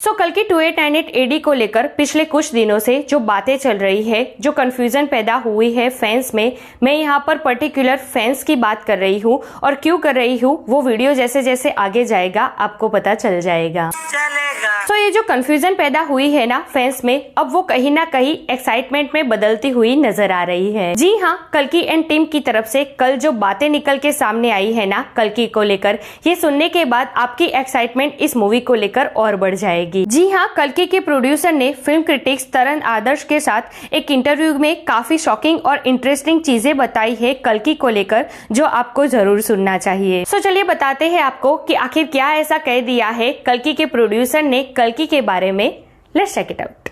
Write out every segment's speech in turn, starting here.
सो कल्कि 2898 AD को लेकर पिछले कुछ दिनों से जो बातें चल रही है, जो कंफ्यूजन पैदा हुई है फैंस में, मैं यहाँ पर पर्टिकुलर फैंस की बात कर रही हूँ और क्यों कर रही हूँ वो वीडियो जैसे जैसे आगे जाएगा आपको पता चल जाएगा। तो ये जो कंफ्यूजन पैदा हुई है ना फैंस में, अब वो कहीं ना कहीं एक्साइटमेंट में बदलती हुई नजर आ रही है। जी हाँ, कल्कि एंड टीम की तरफ से कल जो बातें निकल के सामने आई है ना कल्कि को लेकर, ये सुनने के बाद आपकी एक्साइटमेंट इस मूवी को लेकर और बढ़ जाएगी। जी हाँ, कल्कि के प्रोड्यूसर ने फिल्म क्रिटिक्स तरन आदर्श के साथ एक इंटरव्यू में काफी शॉकिंग और इंटरेस्टिंग चीजें बताई है कल्कि को लेकर, जो आपको जरूर सुनना चाहिए। सो चलिए बताते हैं आपको कि आखिर क्या ऐसा कह दिया है कल्कि के प्रोड्यूसर ने कल्कि के बारे में। Let's check it out.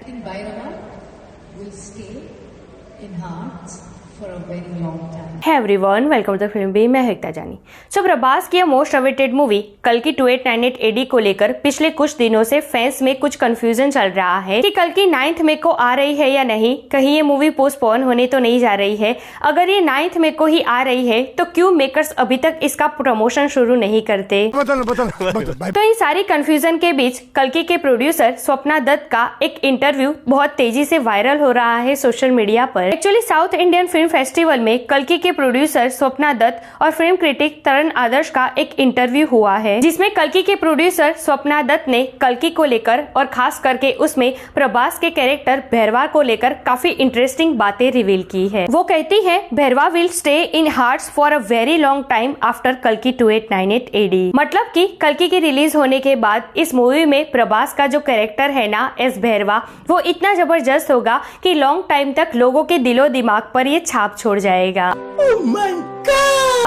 Hey everyone, welcome to film B. मैं एकता जानी। सो प्रभास की मोस्ट अवेटेड मूवी कल्कि 2898 AD को लेकर पिछले कुछ दिनों से फैंस में कुछ कंफ्यूजन चल रहा है कि कल्कि 9 मई को आ रही है या नहीं, कहीं ये मूवी पोस्टपोन होने तो नहीं जा रही है। अगर ये 9 मई को ही आ रही है तो क्यों मेकर्स अभी तक इसका प्रमोशन शुरू नहीं करते। तो इन सारी कंफ्यूजन के बीच कल्कि के प्रोड्यूसर स्वप्ना दत्त का एक इंटरव्यू बहुत तेजी से वायरल हो रहा है सोशल मीडिया पर। Actually south Indian film festival में कल्कि के प्रोड्यूसर स्वप्ना दत्त और फिल्म क्रिटिक तरन आदर्श का एक इंटरव्यू हुआ है, जिसमें कल्कि के प्रोड्यूसर स्वप्ना दत्त ने कल्कि को लेकर और खास करके उसमें प्रभास के कैरेक्टर भैरवा को लेकर काफी इंटरेस्टिंग बातें रिवील की है। वो कहती है Bhairava will stay in hearts for a very long time after कल्कि 2898 AD। मतलब कि कल्कि की रिलीज होने के बाद इस मूवी में प्रभास का जो कैरेक्टर है ना एस भैरवा, वो इतना जबरदस्त होगा कि लॉन्ग टाइम तक लोगों के दिलो दिमाग पर ये छाप छोड़ जाएगा।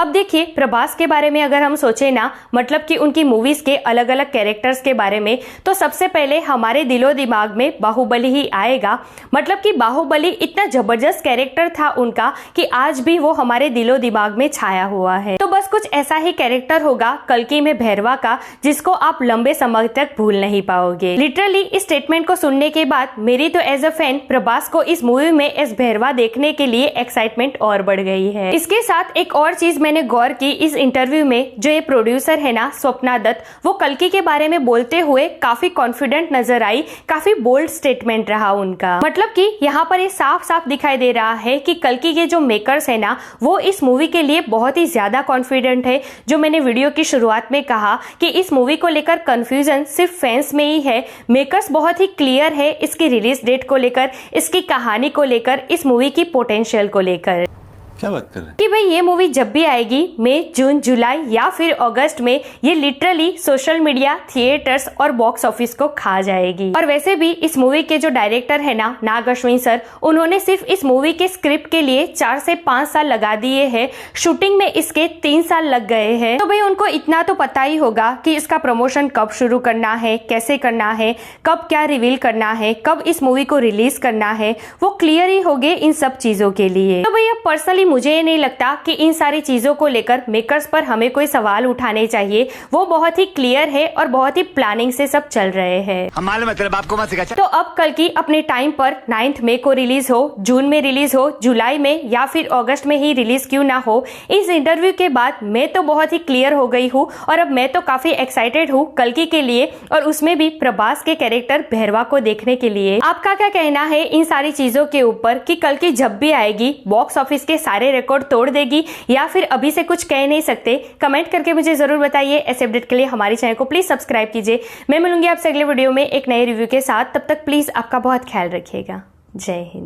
अब देखिए, प्रभास के बारे में अगर हम सोचे ना, मतलब कि उनकी मूवीज के अलग अलग कैरेक्टर्स के बारे में, तो सबसे पहले हमारे दिलो दिमाग में बाहुबली ही आएगा। मतलब कि बाहुबली इतना जबरदस्त कैरेक्टर था उनका कि आज भी वो हमारे दिलो दिमाग में छाया हुआ है। तो बस कुछ ऐसा ही कैरेक्टर होगा कल्कि में भैरवा का, जिसको आप लंबे समय तक भूल नहीं पाओगे। लिटरली इस स्टेटमेंट को सुनने के बाद मेरी तो एज अ फैन प्रभास को इस मूवी में एस भैरवा देखने के लिए एक्साइटमेंट और बढ़ गई है। इसके साथ एक और चीज मैंने गौर की इस इंटरव्यू में, जो ये प्रोड्यूसर है ना स्वप्ना दत्त, वो कल्कि के बारे में बोलते हुए काफी कॉन्फिडेंट नजर आई, काफी बोल्ड स्टेटमेंट रहा उनका। मतलब कि यहाँ पर ये साफ साफ दिखाई दे रहा है कि कल्कि के जो मेकर्स है ना, वो इस मूवी के लिए बहुत ही ज्यादा कॉन्फिडेंट है। जो मैंने वीडियो की शुरुआत में कहा कि इस मूवी को लेकर कंफ्यूजन सिर्फ फैंस में ही है, मेकर्स बहुत ही क्लियर है इसकी रिलीज डेट को लेकर, इसकी कहानी को लेकर, इस मूवी की पोटेंशियल को लेकर। क्या बात कर रहे हैं कि भाई ये मूवी जब भी आएगी मई, जून, जुलाई या फिर अगस्त में, ये लिटरली सोशल मीडिया, थिएटर्स और बॉक्स ऑफिस को खा जाएगी। और वैसे भी इस मूवी के जो डायरेक्टर है ना नाग अश्विन सर, उन्होंने सिर्फ इस मूवी के स्क्रिप्ट के लिए 4 से 5 साल लगा दिए हैं। शूटिंग में इसके 3 साल लग गए हैं। तो भाई उनको इतना तो पता ही होगा कि इसका प्रमोशन कब शुरू करना है, कैसे करना है, कब क्या रिवील करना है, कब इस मूवी को रिलीज करना है, वो क्लियर ही हो गए इन सब चीजों के लिए। तो भैया पर्सनली मुझे ये नहीं लगता कि इन सारी चीजों को लेकर मेकर्स पर हमें कोई सवाल उठाने चाहिए। वो बहुत ही क्लियर है और बहुत ही प्लानिंग से सब चल रहे हैं। तो अब कल्कि अपने टाइम पर 9 मई को रिलीज हो, जून में रिलीज हो, जुलाई में या फिर अगस्त में ही रिलीज क्यों ना हो, इस इंटरव्यू के बाद मैं तो बहुत ही क्लियर हो गई हूँ और अब मैं तो काफी एक्साइटेड हूँ कल्कि के लिए, और उसमें भी प्रभास के कैरेक्टर भैरवा को देखने के लिए। आपका क्या कहना है इन सारी चीजों के ऊपर कि कल्कि जब भी आएगी बॉक्स ऑफिस के सारे रिकॉर्ड तोड़ देगी या फिर अभी से कुछ कह नहीं सकते? कमेंट करके मुझे जरूर बताइए। ऐसे अपडेट के लिए हमारे चैनल को प्लीज सब्सक्राइब कीजिए। मैं मिलूंगी आपसे अगले वीडियो में एक नए रिव्यू के साथ। तब तक प्लीज आपका बहुत ख्याल रखिएगा। जय हिंद।